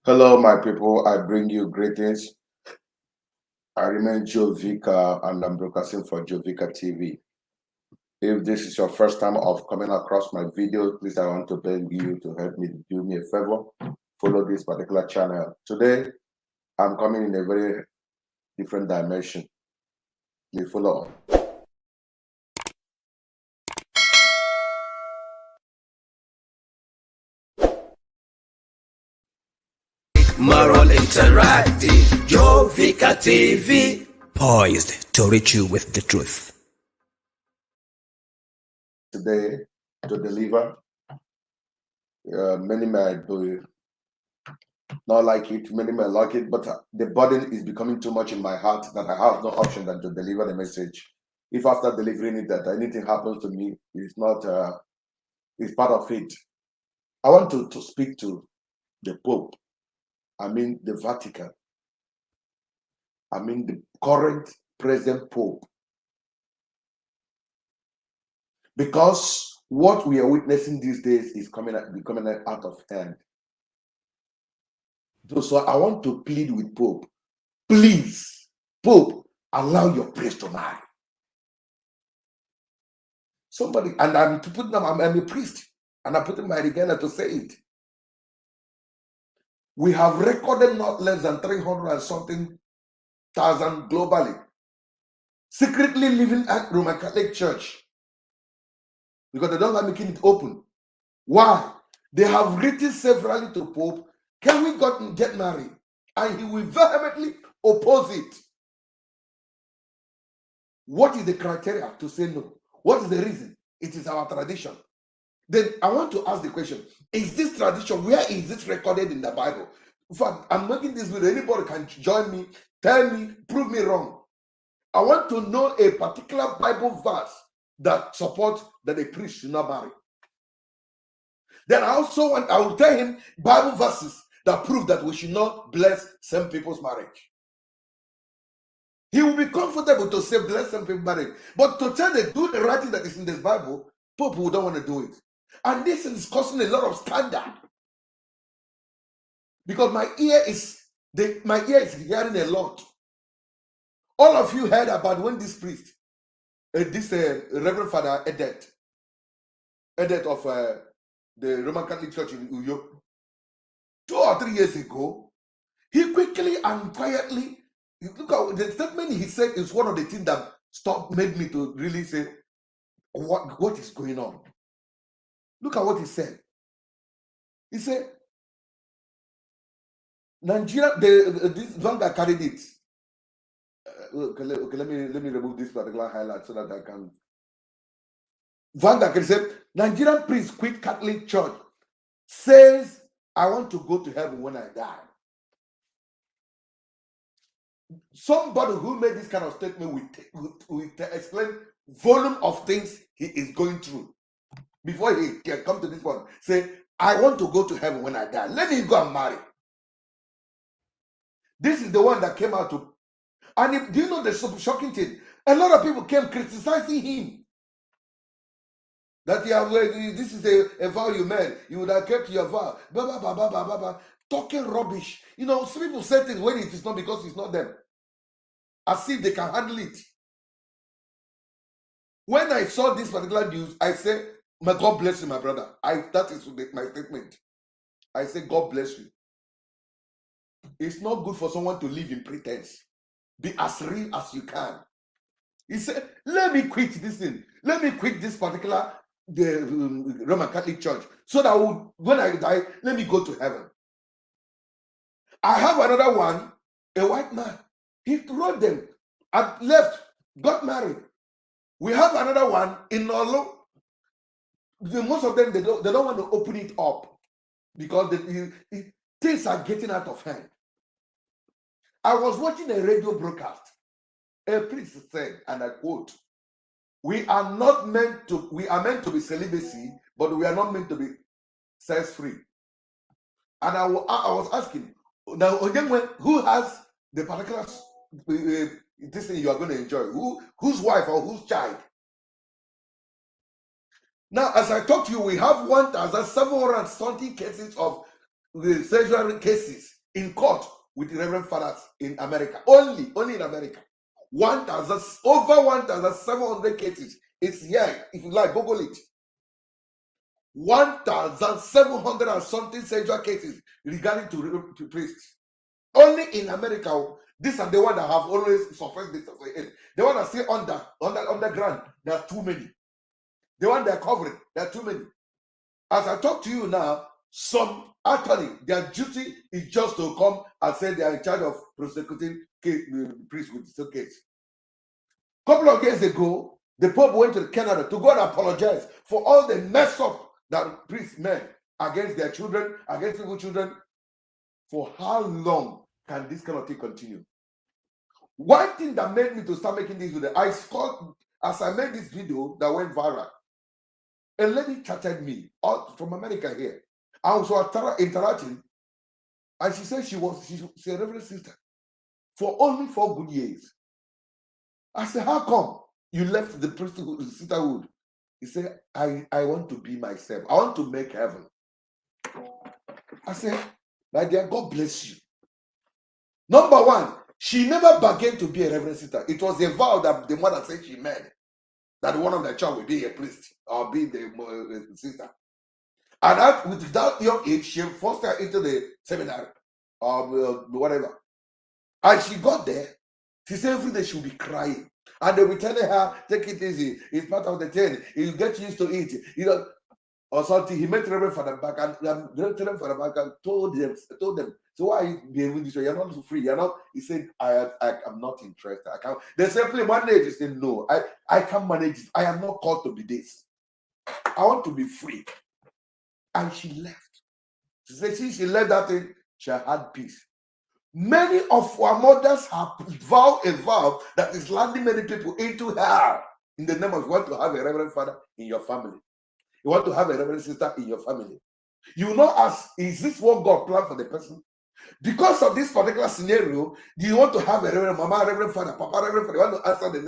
Hello, my people. I bring you greetings. I remain Joe Vika and I'm broadcasting for Joe Vika TV. If this is your first time of coming across my video, please I want to beg you to help me do me a favor. Follow this particular channel. Today, I'm coming in a very different dimension. Please follow. Moral Interactive, Joe Vika TV, poised to reach you with the truth. Today, to deliver, many may do not like it, many may like it, but the burden is becoming too much in my heart that I have no option than to deliver the message. If after delivering it that anything happens to me, it's not, it's part of it. I want to speak to the Pope. I mean the Vatican. I mean the current present Pope. Because what we are witnessing these days is becoming out of hand. So I want to plead with Pope. Please, Pope, allow your priest to marry. Somebody, and I'm a priest, and I'm putting my regala to say it. We have recorded not less than 300 and something thousand globally secretly living at Roman Catholic Church because they don't like making it open. Why? They have written severally to Pope, can we get married? And he will vehemently oppose it. What is the criteria to say no? What is the reason? It is our tradition. Then I want to ask the question, is this tradition, where is this recorded in the Bible? In fact, I'm making this video, anybody can join me, tell me, prove me wrong. I want to know a particular Bible verse that supports that a priest should not marry. Then I will tell him Bible verses that prove that we should not bless some people's marriage. He will be comfortable to say bless some people's marriage. But to tell them do the writing that is in this Bible, people don't want to do it. And this is causing a lot of scandal. Because my ear is hearing a lot. All of you heard about when this priest, Reverend Father Edet of the Roman Catholic Church in Uyo, 2 or 3 years ago, he quickly and quietly, look at the statement he said is one of the things that made me to really say, what is going on? Look at what he said. He said, Nigeria, this one guy carried it. Okay, let me remove this particular highlight so that I can. Vanguard said, Nigerian priest quit Catholic Church, says, I want to go to heaven when I die. Somebody who made this kind of statement will explain volume of things he is going through before he can come to this one. Say, I want to go to heaven when I die. Let me go and marry. This is the one that came out to. And do you know the shocking thing? A lot of people came criticizing him. That this is a vow you made. You would have kept your vow. Blah, blah, blah, blah, blah, blah, blah. Talking rubbish. You know, some people say things when it is not because it's not them. As if they can handle it. When I saw this particular news, I said, may God bless you, my brother. That is my statement. I say, God bless you. It's not good for someone to live in pretense. Be as real as you can. He said, let me quit this thing. Let me quit this particular Roman Catholic Church so that when I die, let me go to heaven. I have another one, a white man. He wrote them, left, got married. We have another one in Nolo. Most of them, they don't want to open it up because things are getting out of hand. I was watching a radio broadcast. A priest said, and I quote, we are meant to be celibacy, but we are not meant to be sex-free. And I was asking, now, who has the particular this thing you are going to enjoy? Whose wife or whose child? Now, as I talk to you, we have 1,720 cases of the sexual cases in court with the Reverend Fathers in America. Only in America. Over 1,700 cases. It's here. If you like, Google it. 1,700 and something sexual cases regarding to priests. Only in America. These are the ones that have always suppressed this. The one that stay underground, there are too many. The one they're covering, there are too many. As I talk to you now, some attorney, their duty is just to come and say they are in charge of prosecuting priests with this case. A couple of years ago, the Pope went to Canada to go and apologize for all the mess up that priests made against their children, against little children. For how long can this kind of thing continue? One thing that made me to start making this video, as I made this video that went viral, a lady chatted me out from America here. I was interacting, and she said she's a reverend sister for only 4 good years. I said, how come you left the priesthood, the sisterhood? He said, I want to be myself. I want to make heaven. I said, my dear, God bless you. Number one, she never bargained to be a reverend sister. It was a vow that the mother said she made, that one of the child will be a priest or be the sister. And with that young age, she forced her into the seminary or whatever. And she got there. She said every day she'll be crying. And they will tell her, take it easy. It's part of the thing. You get used to it. You know, or something. He met Reverend Father back and Reverend Father back and told them, so why are you behaving this way? You're not free. You're not. He said, I am not interested. I can't. They simply manage. He said, no, I can't manage it. I am not called to be this. I want to be free. And she left. She said, since she left that thing, she had peace. Many of our mothers have vowed a vow that is landing many people into hell in the name of you want to have a reverend father in your family. You want to have a reverend sister in your family. You will not ask, is this what God planned for the person? Because of this particular scenario, do you want to have a reverend mama, reverend father, papa, reverend father? You want to answer the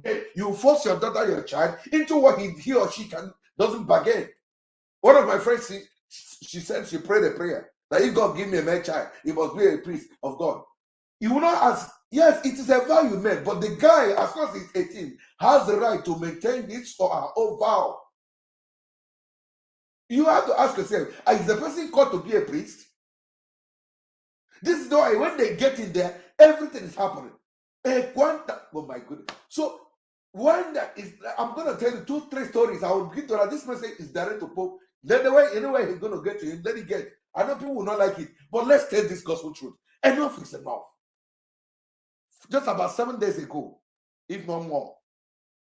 name. You force your daughter, your child into what he or she doesn't bargain. One of my friends, she said she prayed a prayer that if God give me a male child, he must be a priest of God. You will not ask, yes, it is a vow you made, but the guy, as long as he's 18, has the right to maintain his or her own vow. You have to ask yourself, is the person called to be a priest? This is why when they get in there, everything is happening. Oh my goodness. So one that is, I'm going to tell you 2-3 stories. I will begin to write. This message is direct to Pope. Then the way, anyway, he's going to get to him, let it get. I know people will not like it, but let's take this gospel truth. Enough is enough. Just about 7 days ago, if not more,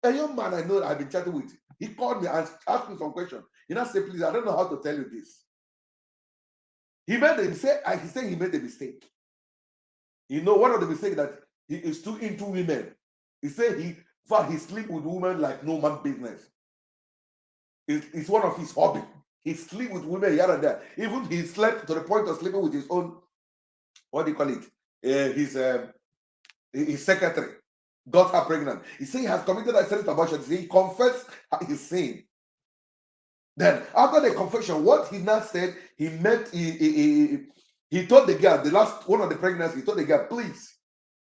a young man I know I've been chatting with, he called me and asked me some questions. He now said, please, I don't know how to tell you this. He said he made a mistake. You know, one of the mistakes that he is too into women. He said he sleep with women like no man business. It's one of his hobby. He sleep with women here and there. Even he slept to the point of sleeping with his own, what do you call it? His secretary got her pregnant. He said he has committed a serious abortion. He confessed his sin. Then after the confession, what he now said, he told the girl, the last one of the pregnancy, he told the girl, please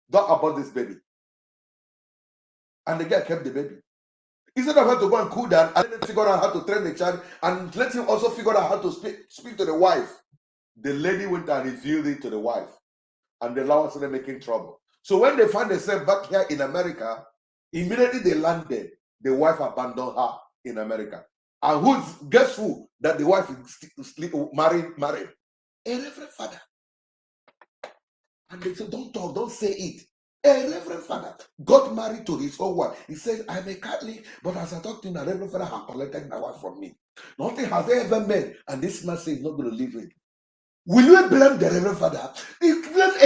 don't abort this baby. And the girl kept the baby. Instead of her to go and cool down and then figure out how to train the child and let him also figure out how to speak to the wife, the lady went and revealed it to the wife. And the law started making trouble. So when they find themselves back here in America, immediately they landed, the wife abandoned her in America. And guess who? That the wife is married? A reverend father. And they said, don't talk, don't say it. A reverend father got married to his own wife. He said, I'm a Catholic, but as I talked to him, the reverend father had collected my wife from me. Nothing has ever made, and this man says he's not going to leave it. Will you blame the reverend father? He blames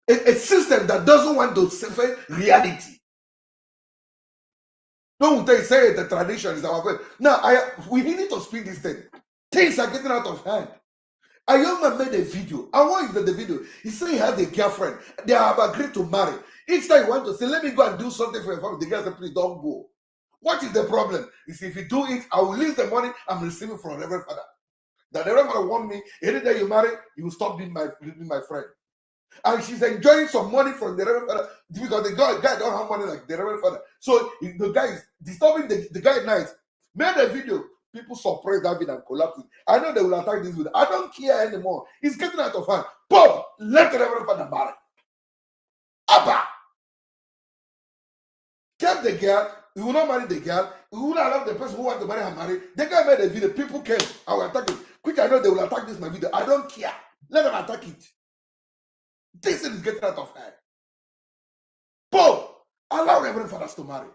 a system that doesn't want to suffer reality. Don't say the tradition is our way. Now, we need to speak this thing. Things are getting out of hand. A young man made a video. And what is the video? He said he had a girlfriend. They have agreed to marry. Each time he wants to say, let me go and do something for your family, the girl said, please don't go. What is the problem? He said, if you do it, I will leave the money I'm receiving from Reverend Father. That the Reverend Father warned me, any day you marry, you will stop being my friend. And she's enjoying some money from the Reverend Father because the guy don't have money like the Reverend Father. So the guy is disturbing the guy at night. Made a video. People suppress that video and collapse it. I know they will attack this video. I don't care anymore. It's getting out of hand. Pope, let the Reverend Father marry. Abba! Kept the girl. He will not marry the girl. He will not allow the person who wants to marry her marry. The guy made a video. People came. I will attack it. Quick, I know they will attack this my video. I don't care. Let them attack it. This thing is getting out of hand. Pope, allow Reverend Fathers to marry.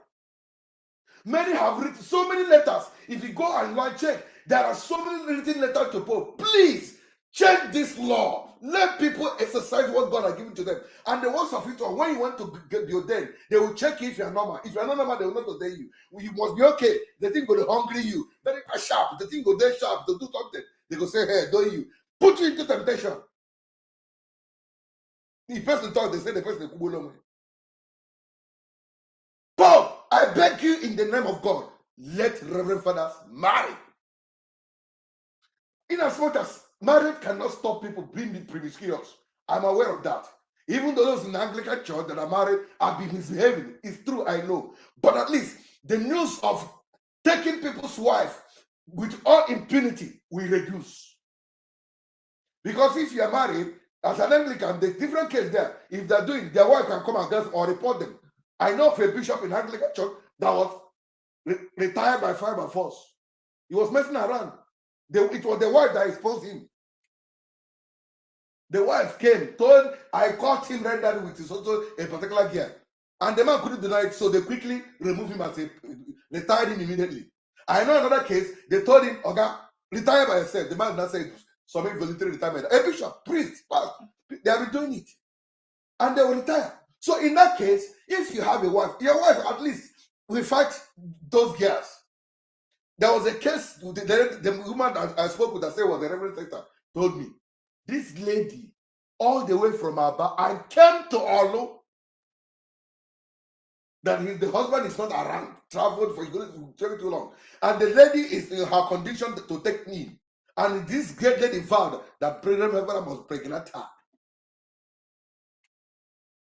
Many have written so many letters. If you go and check, there are so many written letters to Pope. Please change this law. Let people exercise what God has given to them. And the ones of it, when you want to get your ordained, they will check you if you are normal. If you are not normal, they will not ordain you. You must be okay. The thing will hungry you. Very sharp. The thing go there sharp to do something. They go say, hey, don't you. Put you into temptation. The person thought they say the person Pope, I beg you in the name of God, let Reverend Fathers marry. In as much as marriage cannot stop people being promiscuous, I'm aware of that. Even those in the Anglican church that are married have been misbehaving. It's true, I know. But at least the news of taking people's wife with all impunity will reduce. Because if you are married, as an Anglican, the different case there, if they're doing, their wife can come against or report them. I know of a bishop in Anglican church that was retired by fire by force. He was messing around. It was the wife that exposed him. The wife came, told, I caught him red-handed with his also a particular gear. And the man couldn't deny it, so they quickly removed him and retired him immediately. I know another case, they told him, okay, retire by yourself. The man did not say submit voluntary retirement. A bishop, priest, pastor, they have been doing it. And they will retire. So in that case, if you have a wife, your wife at least will fight those girls. There was a case, the woman that I spoke with, I said was the Reverend Sector, told me, this lady, all the way from Aba, and came to Olo, that the husband is not around, traveled for too long. And the lady is in her condition to take me. And this great lady vowed that Reverend must pregnant her.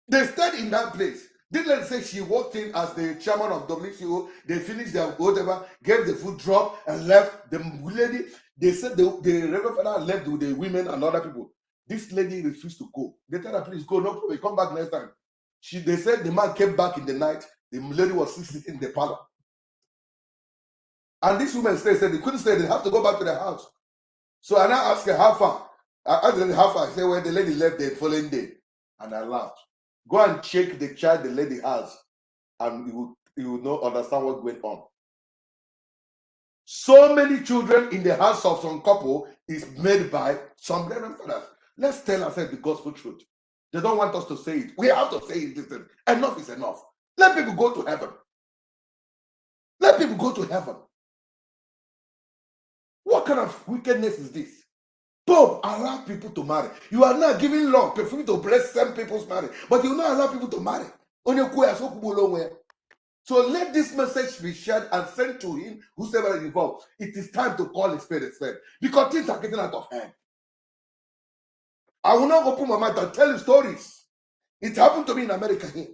They stayed in that place. This lady said she walked in as the chairman of WCO. They finished their whatever, gave the food drop and left. The lady, they said the Reverend Father left with the women and other people. This lady refused to go. They told her, please go, no problem, come back next time. They said the man came back in the night. The lady was sitting in the parlor. And this woman said they couldn't stay, they have to go back to their house. So I now asked her how far. I asked her how far. I said, well, the lady left the following day. And I laughed. Go and check the child the lady has, and you will not understand what's going on. So many children in the house of some couple is made by some Reverend Fathers. Let's tell ourselves the gospel truth. They don't want us to say it. We have to say it. Listen, enough is enough. Let people go to heaven. Let people go to heaven. What kind of wickedness is this? Pope, allow people to marry. You are not giving law for you to bless some people's marriage, but you will not allow people to marry. So let this message be shared and sent to him, whosoever is involved. It is time to call a spade, because things are getting out of hand. I will not open my mouth and tell you stories. It happened to me in America here.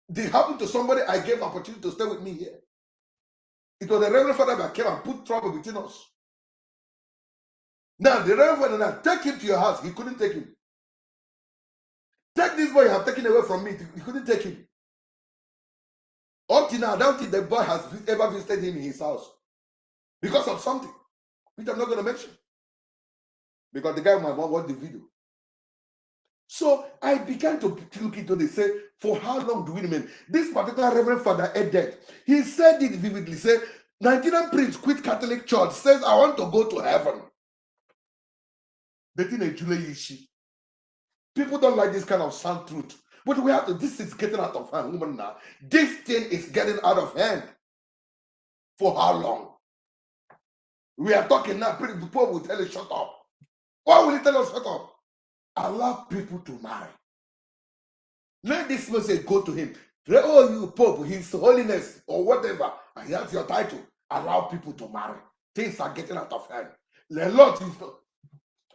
It happened to somebody I gave opportunity to stay with me here. It was the Reverend Father that came and put trouble between us. Now, the Reverend Father, take him to your house. He couldn't take him. Take this boy you have taken away from me. He couldn't take him. Up to now, I don't think the boy has ever visited him in his house. Because of something, which I'm not going to mention. Because the guy might watch the video. So I began to look into this. Say, for how long do we remain? This particular Reverend Father Edet, he said it vividly. Say, Nigerian prince quit Catholic Church, says, I want to go to heaven. People don't like this kind of sound truth. But we have to, this is getting out of hand, woman now. This thing is getting out of hand. For how long? We are talking now, people will tell you, shut up. Why will he tell us shut up? Allow people to marry. Let this message go to him. Oh, you Pope, His Holiness, or whatever, and that's your title. Allow people to marry. Things are getting out of hand. A lot is not.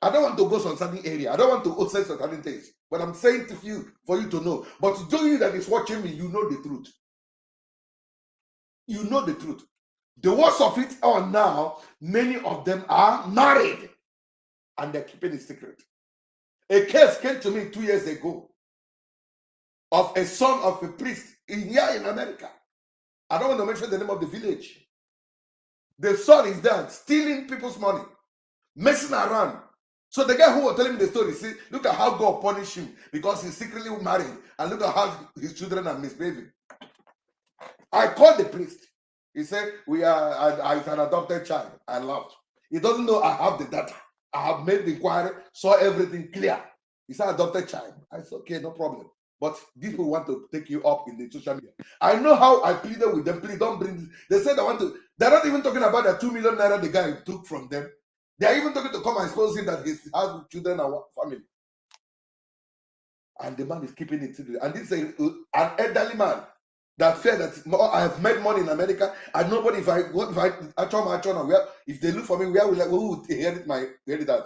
I don't want to go to certain area. I don't want to say certain things. But I'm saying to you for you to know. But to you that is watching me, you know the truth. You know the truth. The worst of it are now, many of them are married and they're keeping it secret. A case came to me 2 years ago of a son of a priest here in America. I don't want to mention the name of the village. The son is there stealing people's money, messing around. So the guy who was telling me the story, see, look at how God punished him because he's secretly married, and look at how his children are misbehaving. I called the priest. He said, it's an adopted child. I laughed. He doesn't know I have the data. I have made the inquiry, saw everything clear. He said, adopted child. I said, okay, no problem. But these people want to take you up in the social media. I know how I pleaded with them. Please don't bring this. They said they're not even talking about the 2 million naira the guy took from them. They are even talking to come and expose him that he has children and family. And the man is keeping it secret. And this is an elderly man that fear that I have made money in America and nobody, if they look for me, who would inherit my inheritance?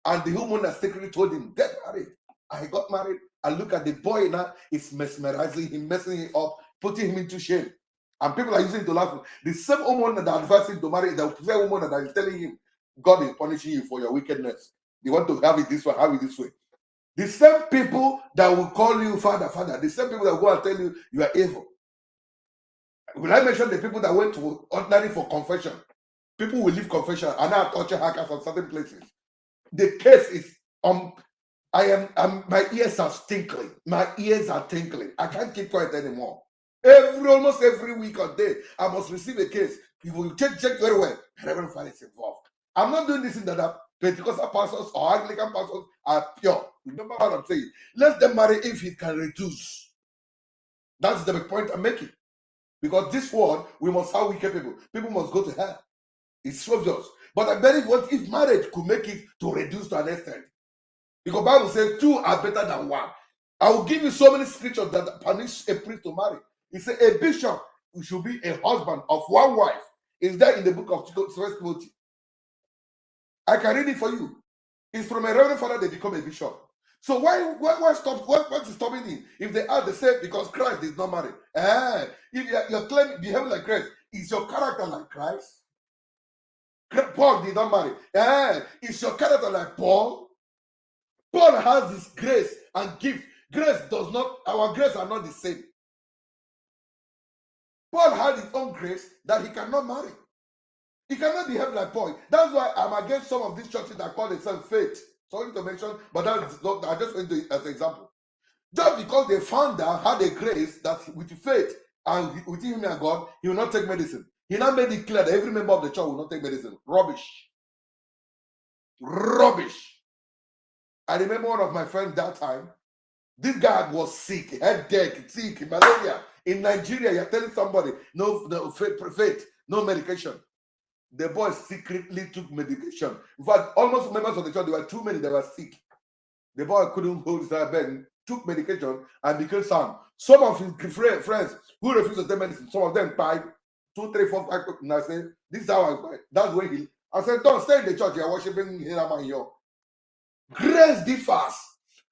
And the woman that secretly told him, get married. I got married. And look at the boy now, it's mesmerizing him, messing him up, putting him into shame. And people are using it to laugh. The same woman that advised him to marry, the same woman that is telling him, God is punishing you for your wickedness. They want to have it this way, have it this way. The same people that will call you father, the same people that will go and tell you you are evil. Will I mention the people that went to ordinary for confession? People will leave confession and now torture hackers on certain places. The case is my ears are tinkling. My ears are tinkling. I can't keep quiet anymore. Almost every week or day, I must receive a case. You will check very well. Reverend Father is involved. I'm not doing this in that Pentecostal pastors or Anglican pastors are pure. Remember what I'm saying? Let them marry if it can reduce. That's the point I'm making. Because this world, we must have wicked people. People must go to hell. It's obvious. But I believe what if marriage could make it to reduce to an extent? Because Bible says 2 are better than 1. I will give you so many scriptures that punish a priest to marry. He said a bishop should be a husband of 1 wife. Is that in the book of 1 Timothy? I can read it for you. It's from a reverend father they become a bishop. So why stop? What's stopping him? If they are the same, because Christ is not married. If you're claiming behaving like Christ, is your character like Christ? Paul did not marry. Is your character like Paul? Paul has this grace and gift. Our grace are not the same. Paul had his own grace that he cannot marry. He cannot behave like Paul. That's why I'm against some of these churches that call themselves faith. Sorry to mention, but that's not, I just went to it as an example. Just because the founder had a grace that with faith and with him and God, he will not take medicine. He now made it clear that every member of the church will not take medicine. Rubbish. Rubbish. I remember one of my friends that time. This guy was sick, headache, sick, malaria. In Nigeria, you're telling somebody, no faith, no medication. The boy secretly took medication. In fact, almost members of the church, there were too many that were sick. The boy couldn't hold his bed, took medication, and became sound. Some of his friends who refused to take medicine, some of them died 2, 3, 4, 5. And I said, this is how I buy. That's when I said, don't stay in the church. You're worshiping here. Grace differs.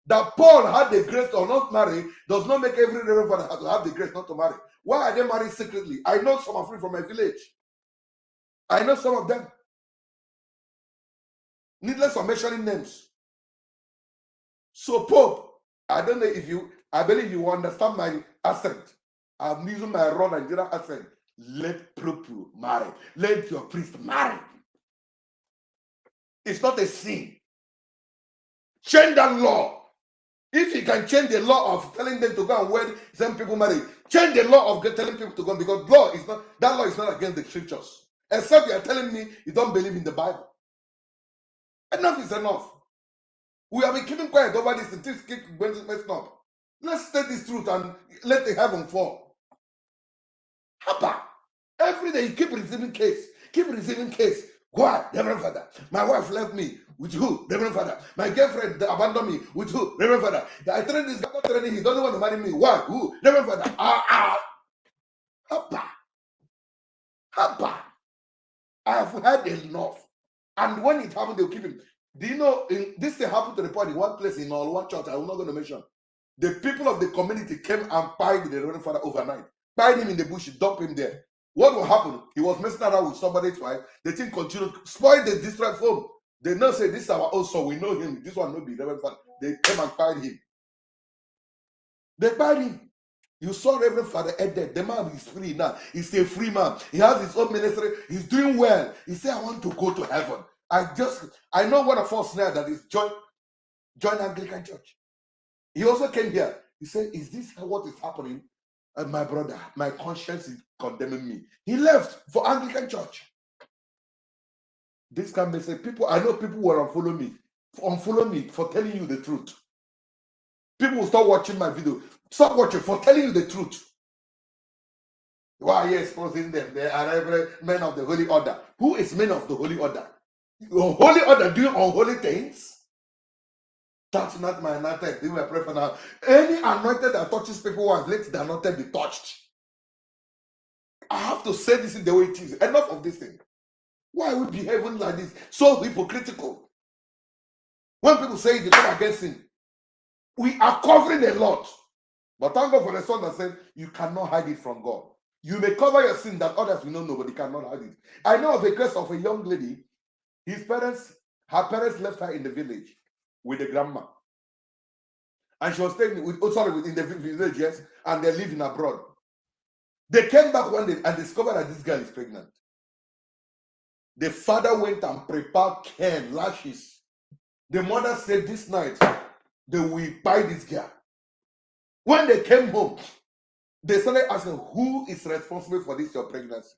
That Paul had the grace to not marry does not make every reverend father to have the grace not to marry. Why are they married secretly? I know some of them from my village. I know some of them. Needless of mentioning names. So Pope, I don't know if I believe you understand my accent. I'm using my raw Nigerian accent. Let Pope marry. Let your priest marry. It's not a sin. Change that law. If you can change the law of telling them to go and wed some people marry, change the law of telling people to go, because that law is not against the scriptures. Except you are telling me you don't believe in the Bible. Enough is enough. We have been keeping quiet over this and things keep messing up. Let's state this truth and let the heaven fall. Hapa. Every day you keep receiving case. Keep receiving case. Why? Reverend Father. My wife left me. With who? Reverend Father. My girlfriend abandoned me. With who? Reverend Father. I trained this guy, not training. He doesn't want to marry me. Why? Who? Reverend Father. Hapa. Hapa. I have had enough. And when it happened, they'll keep him. Do you know, this thing happened to the point in one place in one church, I'm not going to mention. The people of the community came and pied the Reverend Father overnight. Pied him in the bush, dumped him there. What will happen? He was messing around with somebody's wife. The thing continued, spoil the district home. They now say, this is our own son, we know him. This one will be Reverend Father. They came and pied him. They pied him. You saw Reverend Father Ed. The man is free now. He's a free man. He has his own ministry. He's doing well. He said, I want to go to heaven. I know one of us now that is joined Anglican Church. He also came here. He said, is this what is happening? My brother, my conscience is condemning me. He left for Anglican Church. This can be said, I know people will unfollow me for telling you the truth. People will start watching my video. Stop watching for telling you the truth. Why are you exposing them? They are men of the holy order. Who is men of the holy order? Holy order doing unholy things? Touch not my anointed. They will pray for now. Any anointed that touches people once, let the anointed be touched. I have to say this in the way it is. Enough of this thing. Why are we behaving like this? So hypocritical. When people say they come against him, we are covering a lot. But thank God for the son that said, you cannot hide it from God. You may cover your sin that others will not know, but you cannot hide it. I know of a case of a young lady. Her parents left her in the village with the grandma. And she was staying in the village, yes, and they're living abroad. They came back one day and discovered that this girl is pregnant. The father went and prepared cane, lashes. The mother said this night, they will buy this girl. When they came home, they started asking, who is responsible for this, your pregnancy?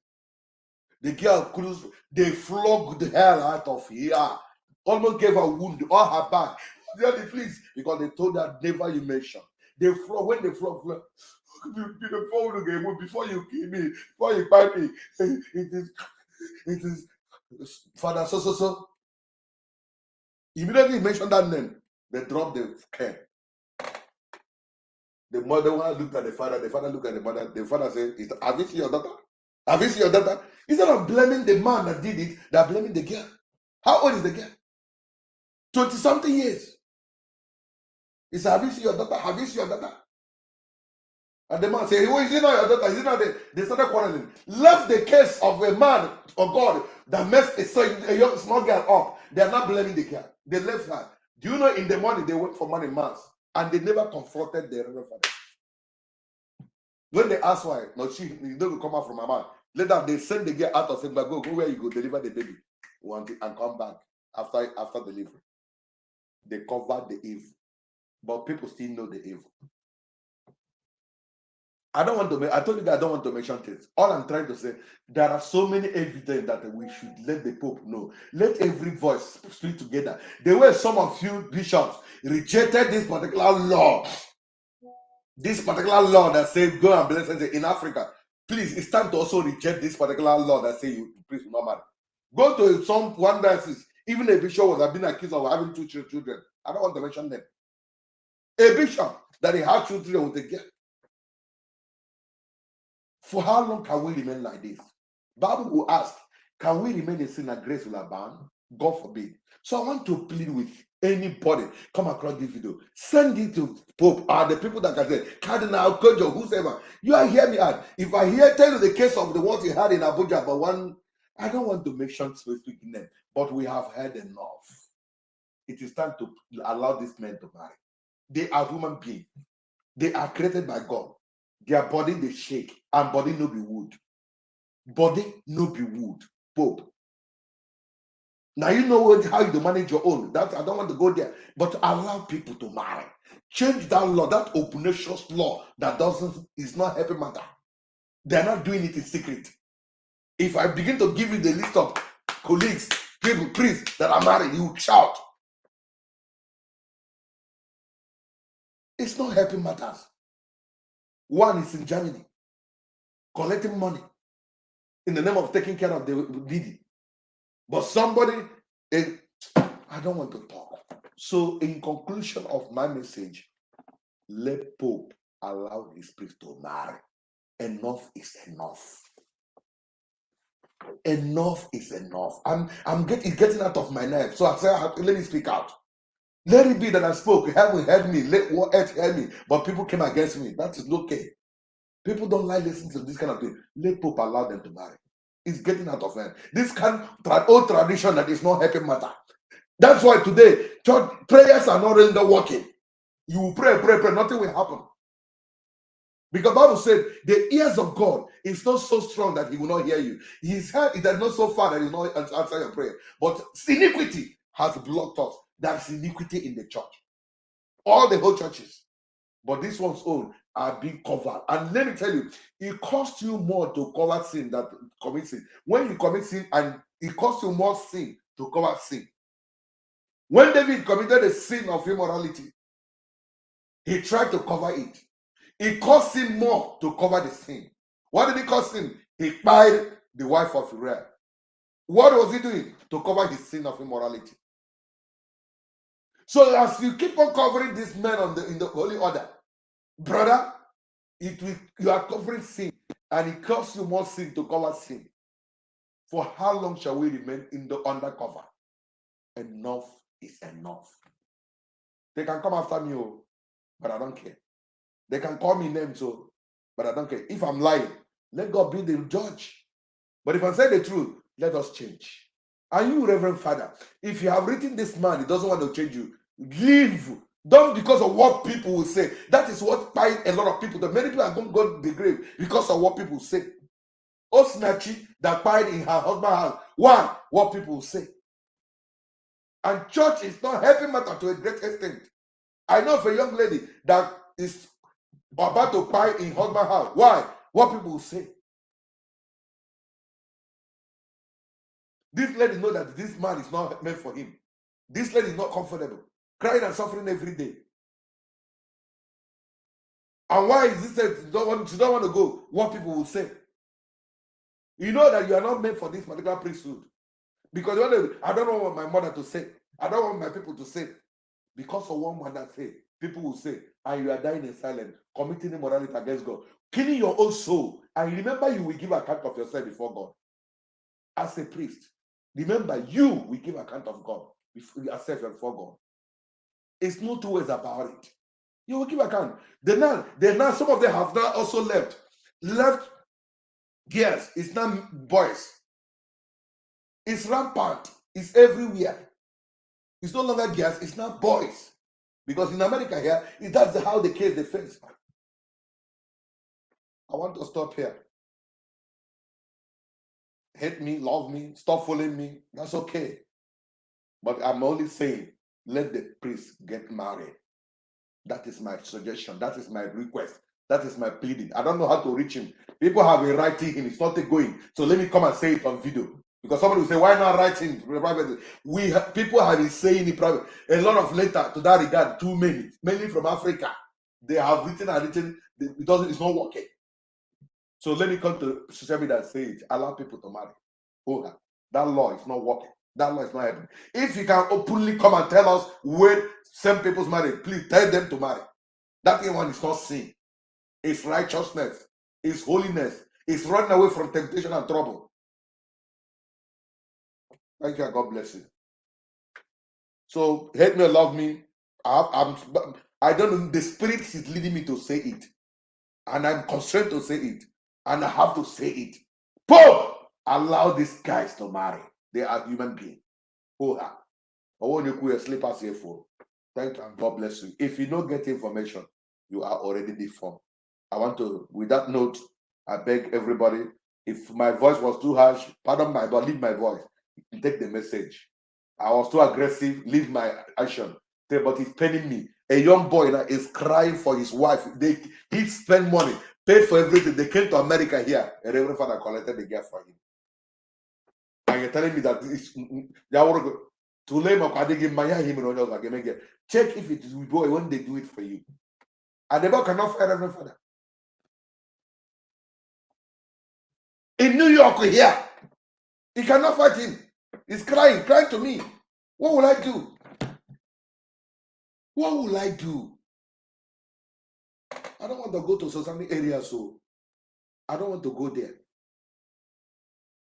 The girl cruised, they flogged the hell out of her. Almost gave her a wound on her back. Please, because they told her never you mention. They flog, when they flog, before you kill me, before you buy me, it is Father so. Immediately mentioned that name, they dropped the cane. The mother looked at the father looked at the mother. The father said, have you seen your daughter? Have you seen your daughter? Instead of blaming the man that did it, they're blaming the girl. How old is the girl? 20-something years. He said, have you seen your daughter? Have you seen your daughter? And the man said, oh, is it not your daughter? Is it not they started quarreling. Left the case of a man of God that messed a young small girl up. They are not blaming the girl. They left her. Do you know in the morning they went for money mass and they never confronted the Reverend Father? When they asked why, no, you don't come out from her mouth. Later they send the girl out of saying, go where you go, deliver the baby. And come back after delivery. They covered the evil. But people still know the evil. I told you that I don't want to mention things. All I'm trying to say, there are so many evidence that we should let the Pope know. Let every voice speak together. The way some of you bishops rejected this particular law. This particular law that says go and bless in Africa. Please, it's time to also reject this particular law that says you please not marry. Go to some one diocese. Even a bishop was been accused of having 2 children. I don't want to mention them. A bishop that he had children with a girl. For how long can we remain like this? Bible will ask, can we remain in sin and grace will abound? God forbid. So I want to plead with anybody come across this video. Send it to Pope or the people that can say, Cardinal, Kojo, whoever. You are hear me out. If I tell you the case of the what you had in Abuja, but one, I don't want to mention specific name, but we have heard enough. It is time to allow these men to marry. They are human beings. They are created by God. Their body they shake and body no be wood. Body no be wood. Pope. Now you know how you manage your own. That I don't want to go there, but allow people to marry. Change that law, that obnoxious law that is not helping matter. They're not doing it in secret. If I begin to give you the list of colleagues, people, priests that are married, you shout. It's not helping matters. One is in Germany, collecting money in the name of taking care of the needy. But somebody, I don't want to talk. So in conclusion of my message, let Pope allow his priest to marry. Enough is enough. Enough is enough. It's getting out of my nerve. So I said, let me speak out. Let it be that I spoke. Heaven heard me. Let what earth hear me. But people came against me. That is okay. People don't like listening to this kind of thing. Let Pope allow them to marry. It's getting out of hand. This kind of old tradition that is not helping matter. That's why today church prayers are not really working. You will pray, nothing will happen. Because Bible said the ears of God is not so strong that he will not hear you. His head is not so far that he will not answer your prayer. But iniquity has blocked us. That's iniquity in the church. All the whole churches. But this one's own are being covered. And let me tell you, it costs you more to cover sin than to commit sin. When you commit sin, and it costs you more sin to cover sin. When David committed the sin of immorality, he tried to cover it. It cost him more to cover the sin. What did it cost him? He married the wife of Uriah. What was he doing? To cover his sin of immorality. So as you keep on covering this man in the holy order, brother, you are covering sin, and it costs you more sin to cover sin. For how long shall we remain in the undercover? Enough is enough. They can come after me, but I don't care. They can call me names, but I don't care. If I'm lying, let God be the judge. But if I say the truth, let us change. Are you, Reverend Father? If you have written this man, he doesn't want to change you, leave. Don't because of what people will say. That is what binds a lot of people. The many people are going to go to the grave because of what people say. Osnachi that died in her husband's house. Why? What people will say. And church is not helping matter to a great extent. I know of a young lady that is about to buy in husband's house. Why? What people will say. This lady know that this man is not meant for him. This lady is not comfortable, crying and suffering every day. And why is this that she don't want to go? What people will say. You know that you are not meant for this particular priesthood. Because I don't want my mother to say. I don't want my people to say. Because of one mother say, people will say, and you are dying in silence, committing immorality against God, killing your own soul. And remember, you will give account of yourself before God. As a priest, remember, you will give account of God yourself before God. It's no two ways about it. You will give account. Then now some of them have now also left gears. It's not boys. It's rampant. It's everywhere. It's no longer gears. It's not boys. Because in America here, that's how the case they face. I want to stop here. Hate me, love me, stop following me. That's okay. But I'm only saying, let the priest get married. That is my suggestion. That is my request. That is my pleading. I don't know how to reach him. People have been writing him. It's not going. So let me come and say it on video. Because somebody will say, why not write him privately? People have been saying it private. A lot of letter to that regard, too many, mainly from Africa. They have written. It's not working. So let me come to social media and say it. Allow people to marry. Oh, that law is not working. That law is not happening. If you can openly come and tell us when some people's married, please tell them to marry. That one is not sin. It's righteousness. It's holiness. It's running away from temptation and trouble. Thank you and God bless you. So hate me or love me. I don't know. The Spirit is leading me to say it. And I'm constrained to say it. And I have to say it. Pope, allow these guys to marry. They are human beings. I want you to sleep as a fool. Thank you and God bless you. If you don't get information, you are already deformed. I want to, with that note, I beg everybody, if my voice was too harsh, pardon my, but leave my voice. Take the message. I was too aggressive, leave my action. But it's paining me. A young boy now is crying for his wife. He spent money, paid for everything. They came to America here. A Reverend Father collected the gift for him. And you're telling me that check if it is with boy when they do it for you. And the boy cannot find Reverend Father. In New York here, he cannot fight him. He's crying to me. What will I do? What will I do? I don't want to go to society area, so I don't want to go there.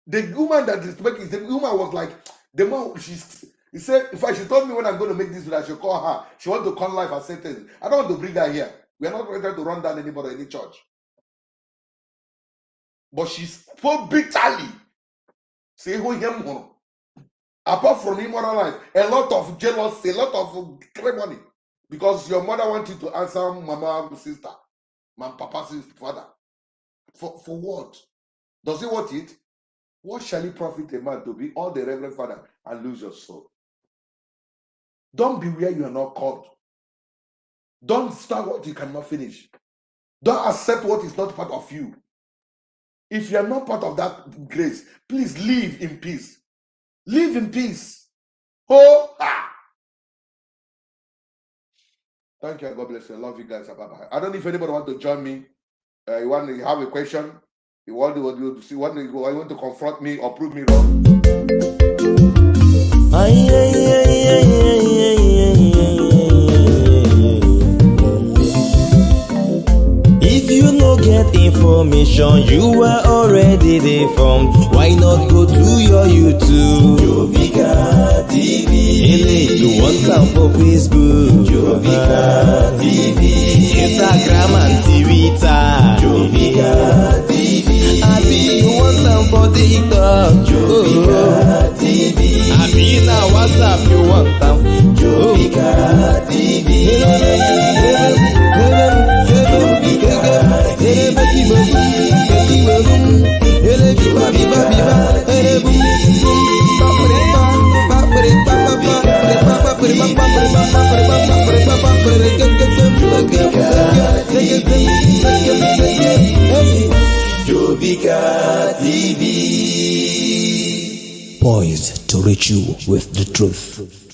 The woman that is making, the woman was like, the man, he said, in fact, she told me when I'm going to make this video, I should call her. She wants to come live and say things. I don't want to bring her here. We are not ready to run down anybody in any church. But she spoke bitterly. Say who him. Apart from immoral life, a lot of jealousy, a lot of ceremony. Because your mother wants you to answer mama, sister, my papa, sister, father. For what? Does he want it? What shall it profit a man to be all the reverend father and lose your soul? Don't be where you are not called. Don't start what you cannot finish. Don't accept what is not part of you. If you are not part of that grace, please live in peace. Live in peace. Oh, ah. Thank you. God bless you. I love you guys. Bye-bye. I don't know if anybody want to join me. You have a question. You want to confront me or prove me wrong. If you no get information, you are already deformed. Why not go to your YouTube? Jovika TV. You want come for Facebook? Jovika TV. Instagram and Twitter. Jovika TV. Abi you want come for TikTok? Jovika TV. Abi na WhatsApp you want come? Jovika TV. Jovika TV. Poised to reach you with the truth.